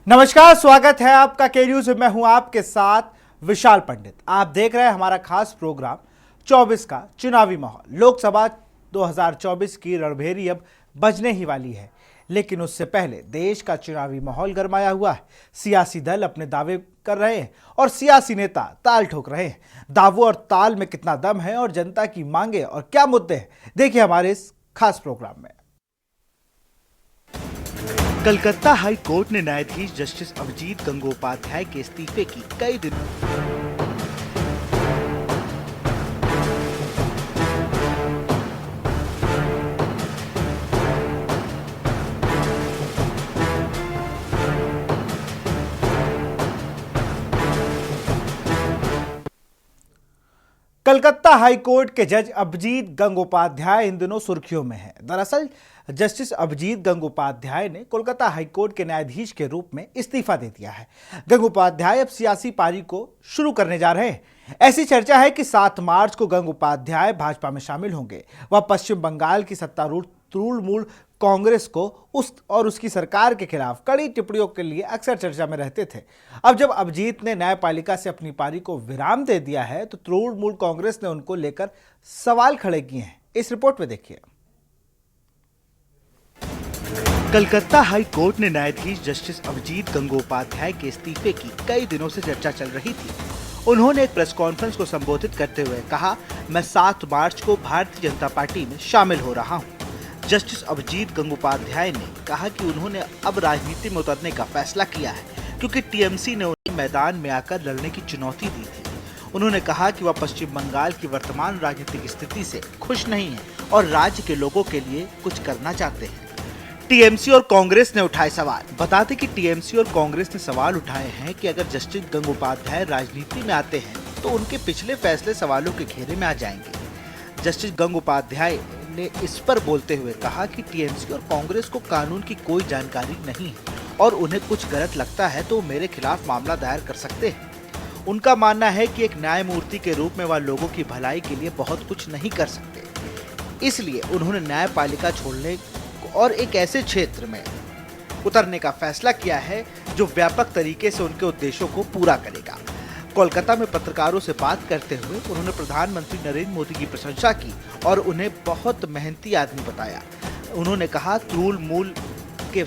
नमस्कार, स्वागत है आपका के न्यूज में। मैं हूं आपके साथ विशाल पंडित। आप देख रहे हैं हमारा खास प्रोग्राम 24 का चुनावी माहौल। लोकसभा 2024 की रणभेरी अब बजने ही वाली है, लेकिन उससे पहले देश का चुनावी माहौल गरमाया हुआ है। सियासी दल अपने दावे कर रहे हैं और सियासी नेता ताल ठोक रहे हैं। दावों और ताल में कितना दम है और जनता की मांगे और क्या मुद्दे हैं, देखिए हमारे इस खास प्रोग्राम में। कलकत्ता हाई कोर्ट ने न्यायाधीश जस्टिस अभिजीत गंगोपाध्याय के इस्तीफे की कई दिनों कलकत्ता हाई कोर्ट के जज अभिजीत गंगोपाध्याय इन दिनों सुर्खियों में हैं। दरअसल जस्टिस अभिजीत गंगोपाध्याय ने कोलकाता हाई कोर्ट के न्यायाधीश के रूप में इस्तीफा दे दिया है। गंगोपाध्याय अब सियासी पारी को शुरू करने जा रहे हैं। ऐसी चर्चा है कि 7 मार्च को गंगोपाध्याय भाजपा में शामिल होंगे। वह पश्चिम बंगाल की सत्तारूढ़ तृणमूल कांग्रेस को उसकी सरकार के खिलाफ कड़ी टिप्पणियों के लिए अक्सर चर्चा में रहते थे। अब जब अभिजीत ने न्यायपालिका से अपनी पारी को विराम दे दिया है, तो तृणमूल कांग्रेस ने उनको लेकर सवाल खड़े किए हैं। इस रिपोर्ट में देखिए। कलकत्ता हाई कोर्ट ने न्यायाधीश जस्टिस अभिजीत गंगोपाध्याय के इस्तीफे की कई दिनों से चर्चा चल रही थी। उन्होंने एक प्रेस कॉन्फ्रेंस को संबोधित करते हुए कहा, मैं 7 मार्च को भारतीय जनता पार्टी में शामिल हो रहा हूं। जस्टिस अभिजीत गंगोपाध्याय ने कहा कि उन्होंने अब राजनीति में उतरने का फैसला किया है, क्योंकि टीएमसी ने उन्हें मैदान में आकर लड़ने की चुनौती दी थी। उन्होंने कहा कि वह पश्चिम बंगाल की वर्तमान राजनीतिक स्थिति से खुश नहीं है और राज्य के लोगों के लिए कुछ करना चाहते हैं। टीएमसी और कांग्रेस ने उठाए सवाल। बता दें कि टीएमसी और कांग्रेस ने सवाल उठाए हैं कि अगर जस्टिस गंगोपाध्याय राजनीति में आते हैं तो उनके पिछले फैसले सवालों के घेरे में आ जाएंगे। जस्टिस गंगोपाध्याय ने इस पर बोलते हुए कहा कि टीएमसी और कांग्रेस को कानून की कोई जानकारी नहीं है और उन्हें कुछ गलत लगता है तो मेरे खिलाफ मामला दायर कर सकते हैं। उनका मानना है कि एक न्यायमूर्ति के रूप में वह लोगों की भलाई के लिए बहुत कुछ नहीं कर सकते, इसलिए उन्होंने न्यायपालिका छोड़ने और एक ऐसे क्षेत्र में उतरने का फैसला किया है जो व्यापक तरीके से उनके उद्देश्यों को पूरा करेगा। कोलकाता में पत्रकारों से बात करते हुए उन्होंने प्रधानमंत्री नरेंद्र मोदी की प्रशंसा की और उन्हें बहुत मेहनती आदमी बताया। उन्होंने कहा तृणमूल के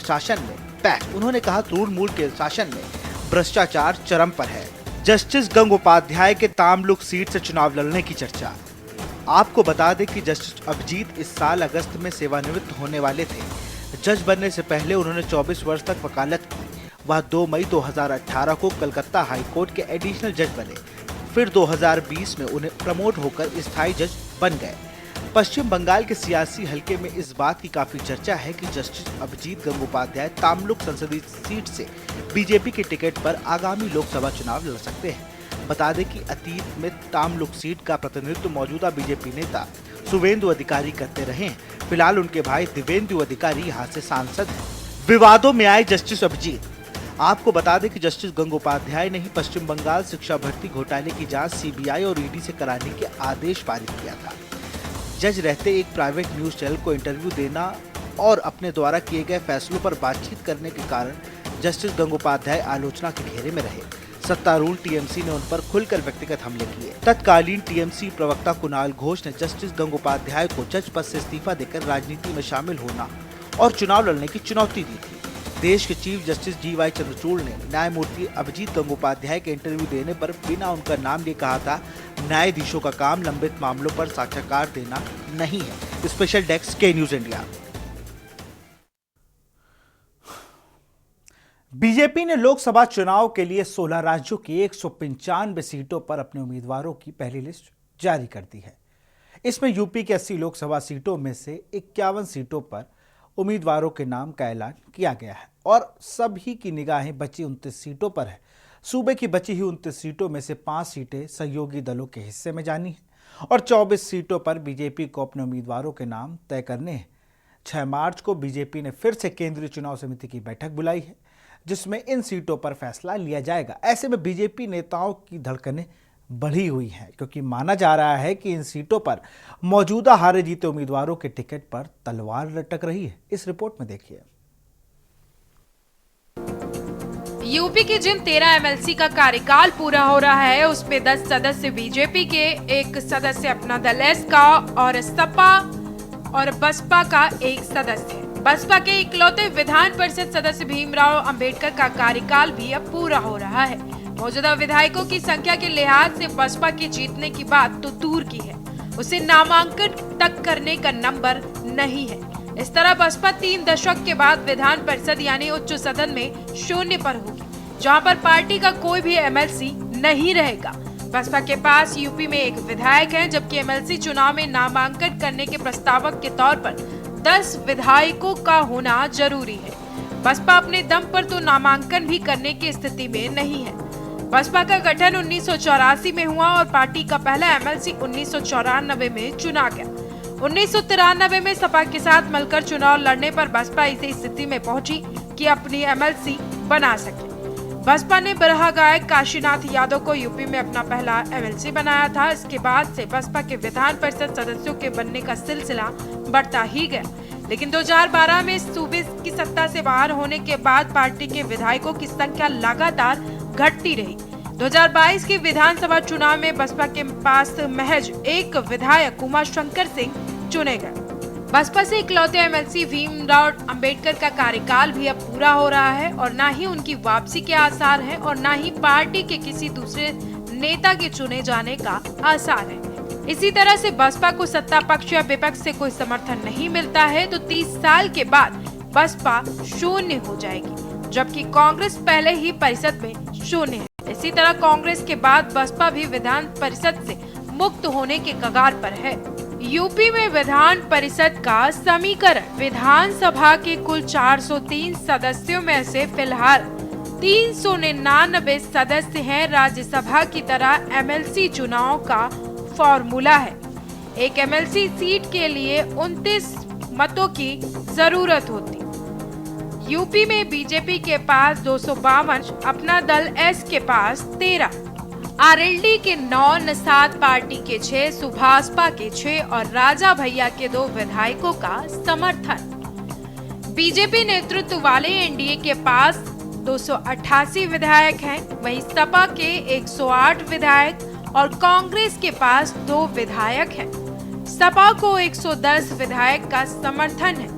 शासन में भ्रष्टाचार चरम पर है। जस्टिस गंगोपाध्याय के तामलुक सीट से चुनाव लड़ने की चर्चा। आपको बता दें कि जस्टिस अभिजीत इस साल अगस्त में सेवानिवृत्त होने वाले थे। जज बनने से पहले उन्होंने 24 वर्ष तक वकालत की। वह 2 मई 2018 को कलकत्ता हाई कोर्ट के एडिशनल जज बने। फिर 2020 में उन्हें प्रमोट होकर स्थायी जज बन गए। पश्चिम बंगाल के सियासी हलके में इस बात की काफी चर्चा है कि जस्टिस अभिजीत गंगोपाध्याय तामलुक संसदीय सीट से बीजेपी के टिकट पर आगामी लोकसभा चुनाव लड़ सकते हैं। बता दें कि अतीत में तामलुक सीट का प्रतिनिधित्व मौजूदा बीजेपी नेता शुवेंदु अधिकारी करते रहे हैं। फिलहाल उनके भाई दिवेंदु अधिकारी यहाँ से सांसद हैं। विवादों में आए जस्टिस अभिजीत। आपको बता दें कि जस्टिस गंगोपाध्याय ने ही पश्चिम बंगाल शिक्षा भर्ती घोटाले की जांच सीबीआई और ईडी से कराने के आदेश पारित किया था। जज रहते एक प्राइवेट न्यूज चैनल को इंटरव्यू देना और अपने द्वारा किए गए फैसलों पर बातचीत करने के कारण जस्टिस गंगोपाध्याय आलोचना के घेरे में रहे। सत्तारूढ़ टीएमसी ने उन पर खुलकर व्यक्तिगत हमले किए। तत्कालीन टीएमसी प्रवक्ता कुणाल घोष ने जस्टिस गंगोपाध्याय को जज पद से इस्तीफा देकर राजनीति में शामिल होना और चुनाव लड़ने की चुनौती दी थी। देश के चीफ जस्टिस जीवाई चंद्रचूड़ ने न्यायमूर्ति अभिजीत गंगोपाध्याय के इंटरव्यू देने पर बिना उनका नाम लिए कहा था, न्यायाधीशों का काम लंबित मामलों पर साक्षात्कार देना नहीं है। स्पेशल डेस्क के न्यूज इंडिया। बीजेपी ने लोकसभा चुनाव के लिए 16 राज्यों की 195 सीटों पर अपने उम्मीदवारों की पहली लिस्ट जारी कर दी है। इसमें यूपी की 80 लोकसभा सीटों में से 51 सीटों पर उम्मीदवारों के नाम का ऐलान किया गया है और सभी की निगाहें बची 29 सीटों पर है। सूबे की बची हुई 29 सीटों में से 5 सीटें सहयोगी दलों के हिस्से में जानी हैं और 24 सीटों पर बीजेपी को अपने उम्मीदवारों के नाम तय करने हैं। 6 मार्च को बीजेपी ने फिर से केंद्रीय चुनाव समिति की बैठक बुलाई है, जिसमें इन सीटों पर फैसला लिया जाएगा। ऐसे में बीजेपी नेताओं की धड़कनें बढ़ी हुई है, क्योंकि माना जा रहा है कि इन सीटों पर मौजूदा हारे जीते उम्मीदवारों के टिकट पर तलवार लटक रही है। इस रिपोर्ट में देखिए। यूपी की जिन 13 एमएलसी का कार्यकाल पूरा हो रहा है उसमें 10 सदस्य बीजेपी के, 1 सदस्य अपना दल एस का और सपा और बसपा का 1 सदस्य है। बसपा के इकलौते विधान परिषद सदस्य भीमराव अंबेडकर का कार्यकाल भी अब पूरा हो रहा है। मौजूदा विधायकों की संख्या के लिहाज से बसपा की जीतने की बात तो दूर की है, उसे नामांकन तक करने का नंबर नहीं है। इस तरह बसपा 3 दशक के बाद विधान परिषद यानी उच्च सदन में शून्य पर होगी, जहां पर पार्टी का कोई भी एमएलसी नहीं रहेगा। बसपा के पास यूपी में 1 विधायक है, जबकि एमएलसी चुनाव में नामांकन करने के प्रस्तावक के तौर पर 10 विधायकों का होना जरूरी है। बसपा अपने दम पर तो नामांकन भी करने की स्थिति में नहीं है। बसपा का गठन 1984 में हुआ और पार्टी का पहला एमएलसी 1994 में चुना गया। 1993 में सपा के साथ मिलकर चुनाव लड़ने पर बसपा इसी स्थिति में पहुंची कि अपनी एमएलसी बना सके। बसपा ने बरहा गायक काशीनाथ यादव को यूपी में अपना पहला एमएलसी बनाया था। इसके बाद से बसपा के विधान परिषद सदस्यों के बनने का सिलसिला बढ़ता ही गया, लेकिन 2012 में सूबे की सत्ता से बाहर होने के बाद पार्टी के विधायकों की संख्या लगातार घटती रही। 2022 के विधानसभा चुनाव में बसपा के पास महज 1 विधायक उमाशंकर सिंह चुने गए। बसपा से इकलौते एमएलसी भीमराव अंबेडकर का कार्यकाल भी अब पूरा हो रहा है और न ही उनकी वापसी के आसार हैं और न ही पार्टी के किसी दूसरे नेता के चुने जाने का आसार है। इसी तरह से बसपा को सत्ता पक्ष या विपक्ष से कोई समर्थन नहीं मिलता है तो 30 साल के बाद बसपा शून्य हो जाएगी, जबकि कांग्रेस पहले ही परिषद में शून्य है। इसी तरह कांग्रेस के बाद बसपा भी विधान परिषद से मुक्त होने के कगार पर है। यूपी में विधान परिषद का समीकरण विधानसभा के कुल 403 सदस्यों में से फिलहाल 399 सदस्य हैं। राज्यसभा की तरह एमएलसी चुनाव का फॉर्मूला है। एक एमएलसी सीट के लिए 29 मतों की जरूरत होती। यूपी में बीजेपी के पास 252, अपना दल एस के पास 13, आरएलडी के 9, निषाद पार्टी के 6, सुभाषपा के 6 और राजा भैया के 2 विधायकों का समर्थन। बीजेपी नेतृत्व वाले एनडीए के पास 288 विधायक हैं, वहीं सपा के 108 विधायक और कांग्रेस के पास 2 विधायक हैं। सपा को 110 विधायक का समर्थन है।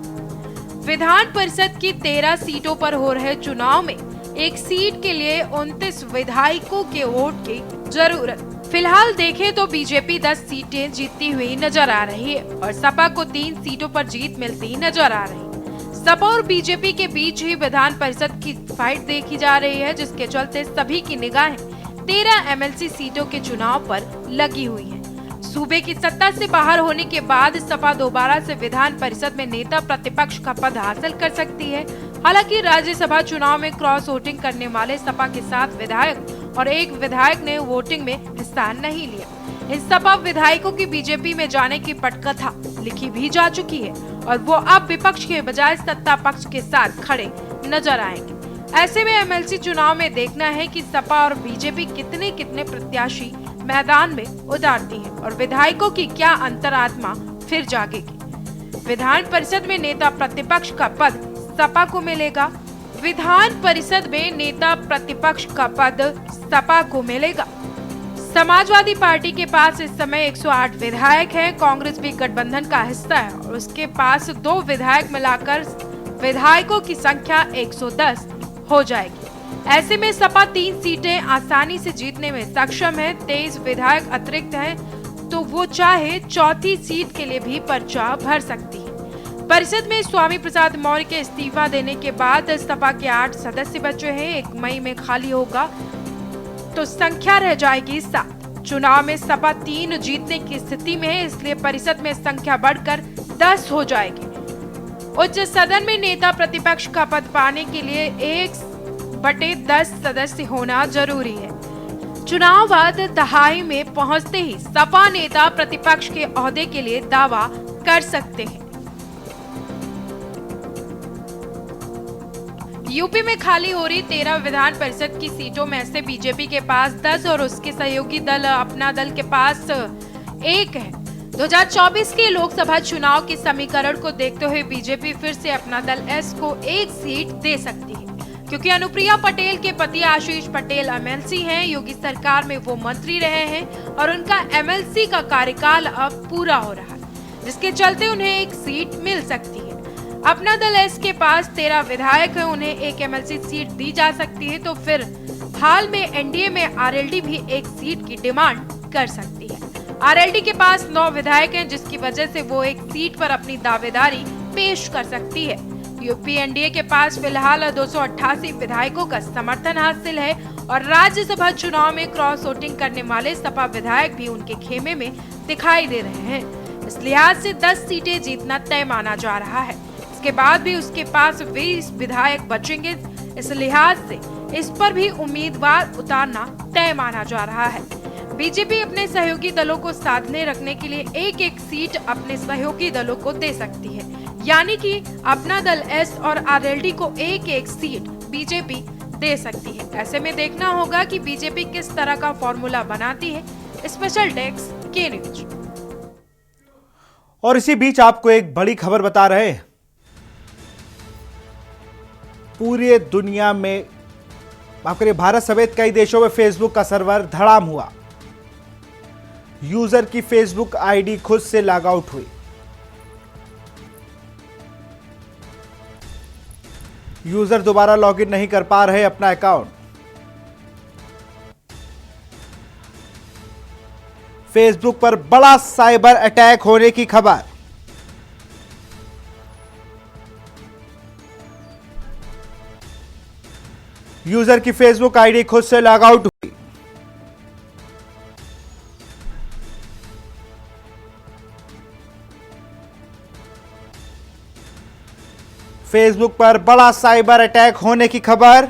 विधान परिषद की 13 सीटों पर हो रहे चुनाव में एक सीट के लिए 29 विधायकों के वोट की जरूरत। फिलहाल देखें तो बीजेपी 10 सीटें जीतती हुई नजर आ रही है और सपा को 3 सीटों पर जीत मिलती नजर आ रही है। सपा और बीजेपी के बीच ही विधान परिषद की फाइट देखी जा रही है, जिसके चलते सभी की निगाहें 13 एमएलसी सीटों के चुनाव पर लगी हुई है। सूबे की सत्ता से बाहर होने के बाद सपा दोबारा से विधान परिषद में नेता प्रतिपक्ष का पद हासिल कर सकती है। हालांकि राज्यसभा चुनाव में क्रॉस वोटिंग करने वाले सपा के 7 विधायक और 1 विधायक ने वोटिंग में हिस्सा नहीं लिया। इन सपा विधायकों की बीजेपी में जाने की पटकथा लिखी भी जा चुकी है और वो अब विपक्ष के बजाय सत्ता पक्ष के साथ खड़े नजर आएंगे। ऐसे में एमएलसी चुनाव में देखना है कि सपा और बीजेपी कितने प्रत्याशी मैदान में उतारती है और विधायकों की क्या अंतरात्मा फिर जागेगी। विधान परिषद में नेता प्रतिपक्ष का पद सपा को मिलेगा। विधान परिषद में नेता प्रतिपक्ष का पद सपा को मिलेगा। समाजवादी पार्टी के पास इस समय 108 विधायक हैं। कांग्रेस भी गठबंधन का हिस्सा है और उसके पास 2 विधायक मिलाकर विधायकों की संख्या 110 हो जाएगी। ऐसे में सपा 3 सीटें आसानी से जीतने में सक्षम है। 23 विधायक अतिरिक्त हैं तो वो चाहे 4थी सीट के लिए भी पर्चा भर सकती है। परिषद में स्वामी प्रसाद मौर्य के इस्तीफा देने के बाद सपा के 8 सदस्य बचे हैं। 1 मई में खाली होगा तो संख्या रह जाएगी 7। चुनाव में सपा 3 जीतने की स्थिति में है, इसलिए परिषद में संख्या बढ़कर 10 हो जाएगी। उच्च सदन में नेता प्रतिपक्ष का पद पाने के लिए 1/10 सदस्य होना जरूरी है। चुनाव बाद दहाई में पहुंचते ही सपा नेता प्रतिपक्ष के ओहदे के लिए दावा कर सकते हैं। यूपी में खाली हो रही 13 विधान परिषद की सीटों में से बीजेपी के पास 10 और उसके सहयोगी दल अपना दल के पास 1 है। 2024 के लोकसभा चुनाव के समीकरण को देखते हुए बीजेपी फिर से अपना दल एस को 1 सीट दे सकती है, क्योंकि अनुप्रिया पटेल के पति आशीष पटेल एमएलसी हैं। योगी सरकार में वो मंत्री रहे हैं और उनका एमएलसी का कार्यकाल अब पूरा हो रहा है, जिसके चलते उन्हें एक सीट मिल सकती है। अपना दल एस के पास 13 विधायक है, उन्हें एक एमएलसी सीट दी जा सकती है। तो फिर हाल में एनडीए में आरएलडी भी एक सीट की डिमांड कर सकती है। आरएलडी के पास 9 विधायक हैं, जिसकी वजह से वो एक सीट पर अपनी दावेदारी पेश कर सकती है। यूपी एनडीए के पास फिलहाल 288 विधायकों का समर्थन हासिल है और राज्यसभा चुनाव में क्रॉस वोटिंग करने वाले सपा विधायक भी उनके खेमे में दिखाई दे रहे हैं। इस लिहाज से 10 सीटें जीतना तय माना जा रहा है। इसके बाद भी उसके पास 20 विधायक बचेंगे। इस लिहाज से इस पर भी उम्मीदवार उतारना तय माना जा रहा है। बीजेपी अपने सहयोगी दलों को साधने रखने के लिए एक सीट अपने सहयोगी दलों को दे सकती है, यानी कि अपना दल एस और आरएलडी को एक सीट बीजेपी दे सकती है। ऐसे में देखना होगा कि बीजेपी किस तरह का फॉर्मूला बनाती है। स्पेशल डेस्क के न्यूज। और इसी बीच आपको एक बड़ी खबर बता रहे हैं। पूरी दुनिया में भारत समेत कई देशों में फेसबुक का सर्वर धड़ाम हुआ। यूजर की फेसबुक आईडी खुद से लॉग आउट हुई। यूजर दोबारा लॉगिन नहीं कर पा रहे अपना अकाउंट। फेसबुक पर बड़ा साइबर अटैक होने की खबर। यूजर की फेसबुक आईडी खुद से लॉग आउट हुई। फेसबुक पर बड़ा साइबर अटैक होने की खबर।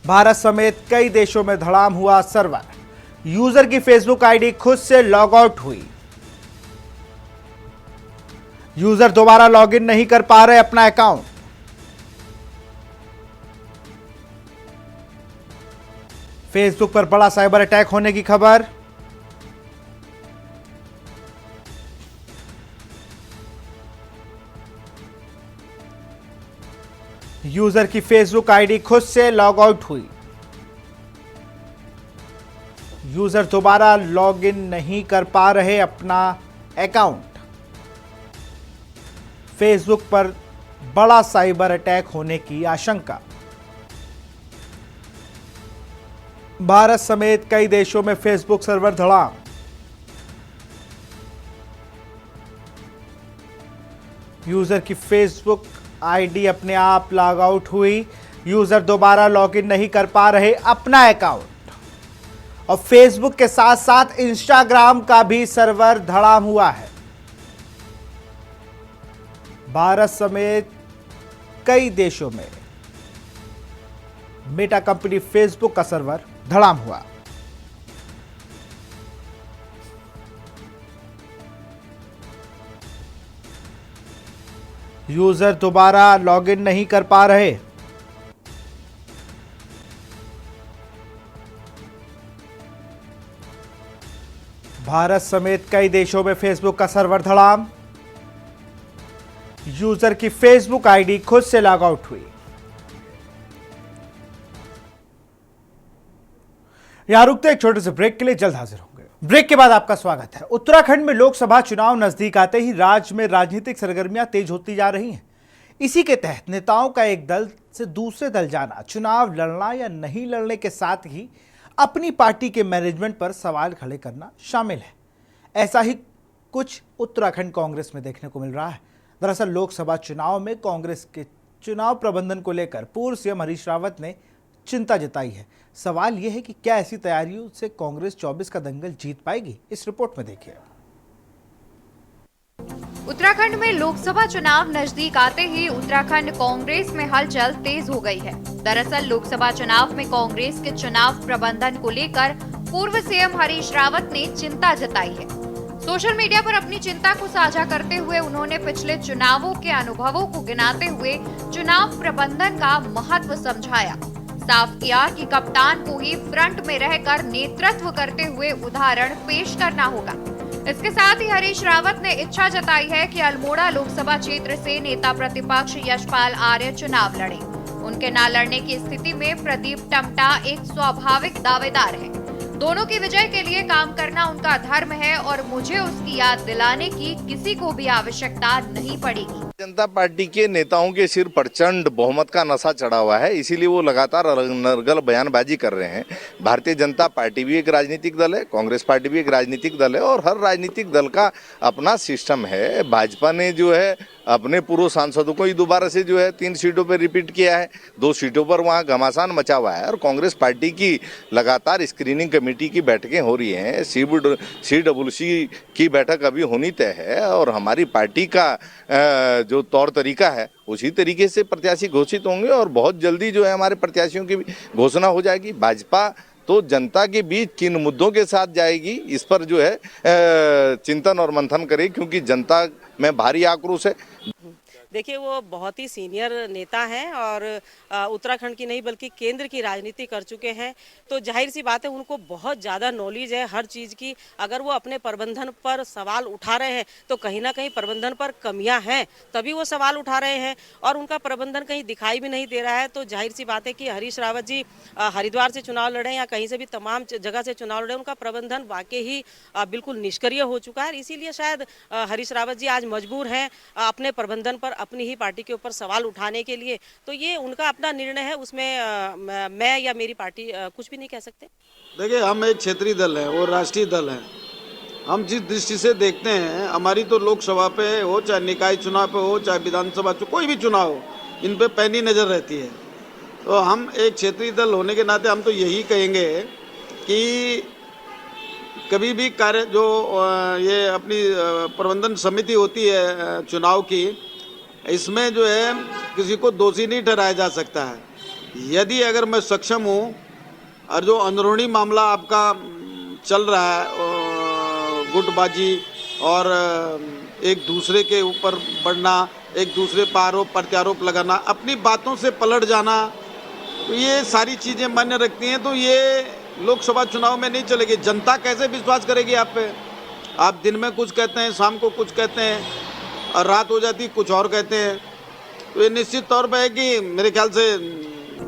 भारत समेत कई देशों में धड़ाम हुआ सर्वर। यूजर की फेसबुक आईडी खुद से लॉग आउट हुई। यूजर दोबारा लॉगिन नहीं कर पा रहे अपना अकाउंट। फेसबुक पर बड़ा साइबर अटैक होने की खबर। यूजर की फेसबुक आईडी खुद से लॉग आउट हुई। यूजर दोबारा लॉगिन नहीं कर पा रहे अपना अकाउंट। फेसबुक पर बड़ा साइबर अटैक होने की आशंका। भारत समेत कई देशों में फेसबुक सर्वर धड़ाम। यूजर की फेसबुक आईडी अपने आप लॉग आउट हुई। यूजर दोबारा लॉगिन नहीं कर पा रहे अपना अकाउंट। और फेसबुक के साथ साथ इंस्टाग्राम का भी सर्वर धड़ाम हुआ है। भारत समेत कई देशों में मेटा कंपनी फेसबुक का सर्वर धड़ाम हुआ। यूजर दोबारा लॉगिन नहीं कर पा रहे। भारत समेत कई देशों में फेसबुक का सर्वर धड़ाम। यूजर की फेसबुक आईडी खुद से लॉग आउट हुई। यहां रुकते एक छोटे से ब्रेक के लिए, जल्द हाजिर होंगे। ब्रेक के बाद आपका स्वागत है। उत्तराखंड में लोकसभा चुनाव नजदीक आते ही राज्य में राजनीतिक सरगर्मियां तेज होती जा रही हैं। इसी के तहत नेताओं का एक दल से दूसरे दल जाना, चुनाव लड़ना या नहीं लड़ने के साथ ही अपनी पार्टी के मैनेजमेंट पर सवाल खड़े करना शामिल है। ऐसा ही कुछ उत्तराखंड कांग्रेस में देखने को मिल रहा है। दरअसल लोकसभा चुनाव में कांग्रेस के चुनाव प्रबंधन को लेकर पूर्व सीएम हरीश रावत ने चिंता जताई है। सवाल यह है कि क्या ऐसी तैयारियों से कांग्रेस 24 का दंगल जीत पाएगी? इस रिपोर्ट में देखिए। उत्तराखंड में लोकसभा चुनाव नजदीक आते ही उत्तराखंड कांग्रेस में हलचल तेज हो गई है। दरअसल लोकसभा चुनाव में कांग्रेस के चुनाव प्रबंधन को लेकर पूर्व सीएम हरीश रावत ने चिंता जताई है। सोशल मीडिया पर अपनी चिंता को साझा करते हुए उन्होंने पिछले चुनावों के अनुभवों को गिनाते हुए चुनाव प्रबंधन का महत्व समझाया। साफ किया कि कप्तान को ही फ्रंट में रहकर नेतृत्व करते हुए उदाहरण पेश करना होगा। इसके साथ ही हरीश रावत ने इच्छा जताई है कि अल्मोड़ा लोकसभा क्षेत्र से नेता प्रतिपक्ष यशपाल आर्य चुनाव लड़े। उनके न लड़ने की स्थिति में प्रदीप टमटा एक स्वाभाविक दावेदार है। दोनों की विजय के लिए काम करना उनका धर्म है और मुझे उसकी याद दिलाने की किसी को भी आवश्यकता नहीं पड़ेगी। जनता पार्टी के नेताओं के सिर प्रचंड बहुमत का नशा चढ़ा हुआ है, इसीलिए वो लगातार नरगल बयानबाजी कर रहे हैं। भारतीय जनता पार्टी भी एक राजनीतिक दल है, कांग्रेस पार्टी भी एक राजनीतिक दल है और हर राजनीतिक दल का अपना सिस्टम है। भाजपा ने जो है अपने पूर्व सांसदों को ही दोबारा से जो है 3 सीटों पर रिपीट किया है, 2 सीटों पर वहाँ घमासान मचा हुआ है और कांग्रेस पार्टी की लगातार स्क्रीनिंग कमेटी की बैठकें हो रही हैं। CWC की बैठक अभी होनी तय है और हमारी पार्टी का जो तौर तरीका है उसी तरीके से प्रत्याशी घोषित होंगे और बहुत जल्दी जो है हमारे प्रत्याशियों की घोषणा हो जाएगी। भाजपा तो जनता के बीच किन मुद्दों के साथ जाएगी इस पर जो है चिंतन और मंथन करे, क्योंकि जनता में भारी आक्रोश है। देखिए, वो बहुत ही सीनियर नेता हैं और उत्तराखंड की नहीं बल्कि केंद्र की राजनीति कर चुके हैं, तो जाहिर सी बात है उनको बहुत ज़्यादा नॉलेज है हर चीज़ की। अगर वो अपने प्रबंधन पर सवाल उठा रहे हैं तो कहीं ना कहीं प्रबंधन पर कमियां हैं, तभी वो सवाल उठा रहे हैं और उनका प्रबंधन कहीं दिखाई भी नहीं दे रहा है। तो जाहिर सी बात है कि हरीश रावत जी हरिद्वार से चुनाव लड़े या कहीं से भी तमाम जगह से चुनाव लड़े, उनका प्रबंधन वाकई ही बिल्कुल निष्क्रिय हो चुका है। इसीलिए शायद हरीश रावत जी आज मजबूर हैं अपने प्रबंधन पर अपनी ही पार्टी के ऊपर सवाल उठाने के लिए। तो ये उनका अपना निर्णय है, उसमें मैं या मेरी पार्टी कुछ भी नहीं कह सकते। देखिए, हम एक क्षेत्रीय दल हैं और राष्ट्रीय दल हैं। हम जिस दृष्टि से देखते हैं, हमारी तो लोकसभा पे हो चाहे निकाय चुनाव पे हो चाहे विधानसभा कोई भी चुनाव हो, इन पे पैनी नज़र रहती है। तो हम एक क्षेत्रीय दल होने के नाते हम तो यही कहेंगे कि कभी भी कार्य जो ये अपनी प्रबंधन समिति होती है चुनाव की, इसमें जो है किसी को दोषी नहीं ठहराया जा सकता है। यदि अगर मैं सक्षम हूँ और जो अंदरूनी मामला आपका चल रहा है, गुटबाजी और एक दूसरे के ऊपर बढ़ना, एक दूसरे पर आरोप प्रत्यारोप लगाना, अपनी बातों से पलट जाना, तो ये सारी चीज़ें मान्य रखती हैं। तो ये लोकसभा चुनाव में नहीं चलेगी। जनता कैसे विश्वास करेगी आप पे? आप दिन में कुछ कहते हैं, शाम को कुछ कहते हैं और रात हो जाती कुछ और कहते हैं। तो ये निश्चित तौर पर है कि मेरे ख्याल से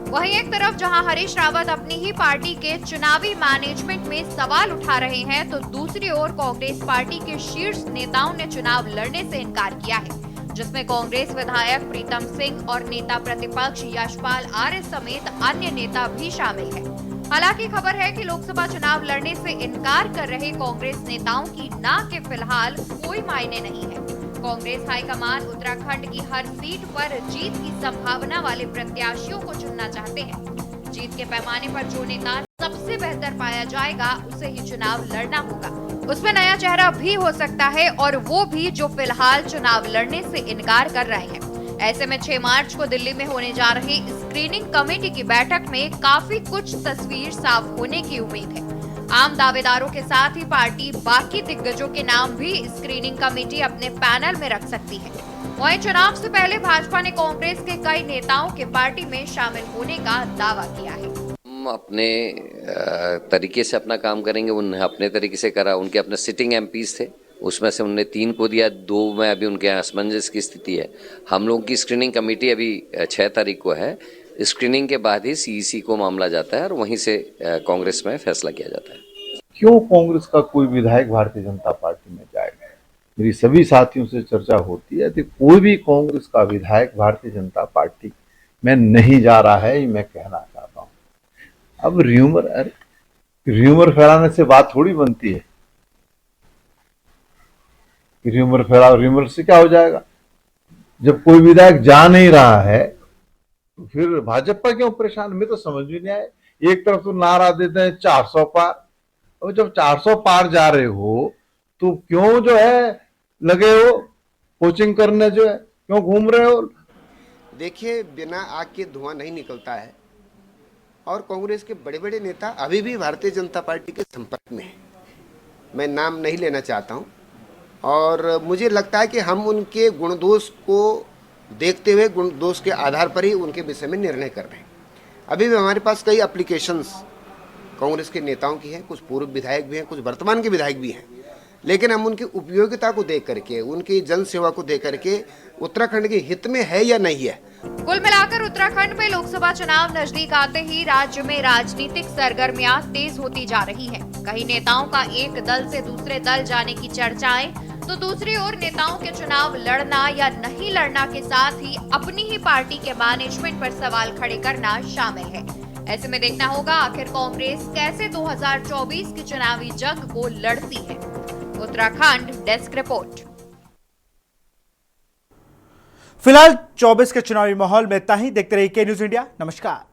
वहीं एक तरफ जहां हरीश रावत अपनी ही पार्टी के चुनावी मैनेजमेंट में सवाल उठा रहे हैं, तो दूसरी ओर कांग्रेस पार्टी के शीर्ष नेताओं ने चुनाव लड़ने से इनकार किया है, जिसमें कांग्रेस विधायक प्रीतम सिंह और नेता प्रतिपक्ष यशपाल आर्य समेत अन्य नेता भी शामिल हैं। हालांकि खबर है कि लोकसभा चुनाव लड़ने से इनकार कर रहे कांग्रेस नेताओं की ना के फिलहाल कोई मायने नहीं है। कांग्रेस हाईकमान उत्तराखंड की हर सीट पर जीत की संभावना वाले प्रत्याशियों को चुनना चाहते हैं। जीत के पैमाने पर जो नेता सबसे बेहतर पाया जाएगा उसे ही चुनाव लड़ना होगा। उसमें नया चेहरा भी हो सकता है और वो भी जो फिलहाल चुनाव लड़ने से इनकार कर रहे हैं। ऐसे में 6 मार्च को दिल्ली में होने जा रही स्क्रीनिंग कमेटी की बैठक में काफी कुछ तस्वीर साफ होने की उम्मीद है। आम दावेदारों के साथ ही पार्टी बाकी दिग्गजों के नाम भी स्क्रीनिंग कमेटी अपने पैनल में रख सकती है। वहीं चुनाव से पहले भाजपा ने कांग्रेस के कई नेताओं के पार्टी में शामिल होने का दावा किया है। हम अपने तरीके से अपना काम करेंगे। उन्हें अपने तरीके से करा, उनके अपने सिटिंग एमपीज थे, उसमें से उन्होंने 3 को दिया, 2 में अभी उनके यहाँ असमंजस की स्थिति है। हम लोगों की स्क्रीनिंग कमेटी अभी 6 तारीख को है। स्क्रीनिंग के बाद ही सीईसी को मामला जाता है और वहीं से कांग्रेस में फैसला किया जाता है। क्यों कांग्रेस का कोई विधायक भारतीय जनता पार्टी में जाएगा? मेरी सभी साथियों से चर्चा होती है कि कोई भी कांग्रेस का विधायक भारतीय जनता पार्टी में नहीं जा रहा है, ये मैं कहना चाहता हूँ। अब र्यूमर फैलाने से बात थोड़ी बनती है। र्यूमर फैलाओ, र्यूमर से क्या हो जाएगा? जब कोई विधायक जा नहीं रहा है तो फिर भाजपा क्यों परेशान? मैं तो समझ भी नहीं आया। एक तरफ तो नारा देते हैं 400 पार, और जब 400 पार जा रहे हो तो क्यों जो है लगे हो कोचिंग करने, जो है क्यों घूम रहे हो? देखिए, बिना आग के धुआं नहीं निकलता है और कांग्रेस के बड़े बड़े नेता अभी भी भारतीय जनता पार्टी के संपर्क में हैं। मैं नाम नहीं लेना चाहता हूं और मुझे लगता है कि हम उनके गुण दोष को देखते हुए गुण दोष के आधार पर ही उनके विषय में निर्णय कर रहे हैं। अभी भी हमारे पास कई एप्लीकेशंस कांग्रेस के नेताओं की हैं, कुछ पूर्व विधायक भी हैं, कुछ वर्तमान के विधायक भी हैं, लेकिन हम उनकी उपयोगिता को देख करके, उनकी जन सेवा को देख करके उत्तराखंड के हित में है या नहीं है। कुल मिलाकर उत्तराखंड में लोकसभा चुनाव नजदीक आते ही राज्य में राजनीतिक सरगर्मियां तेज होती जा रही हैं। कहीं नेताओं का एक दल से दूसरे दल जाने की चर्चाएं, तो दूसरी ओर नेताओं के चुनाव लड़ना या नहीं लड़ना के साथ ही अपनी ही पार्टी के मैनेजमेंट पर सवाल खड़े करना शामिल है। ऐसे में देखना होगा आखिर कांग्रेस कैसे 2024 की चुनावी जंग को लड़ती है। Uttarakhand desk report. फिलहाल 24 के चुनावी माहौल में इतना ही। देखते रहिए के न्यूज इंडिया। नमस्कार।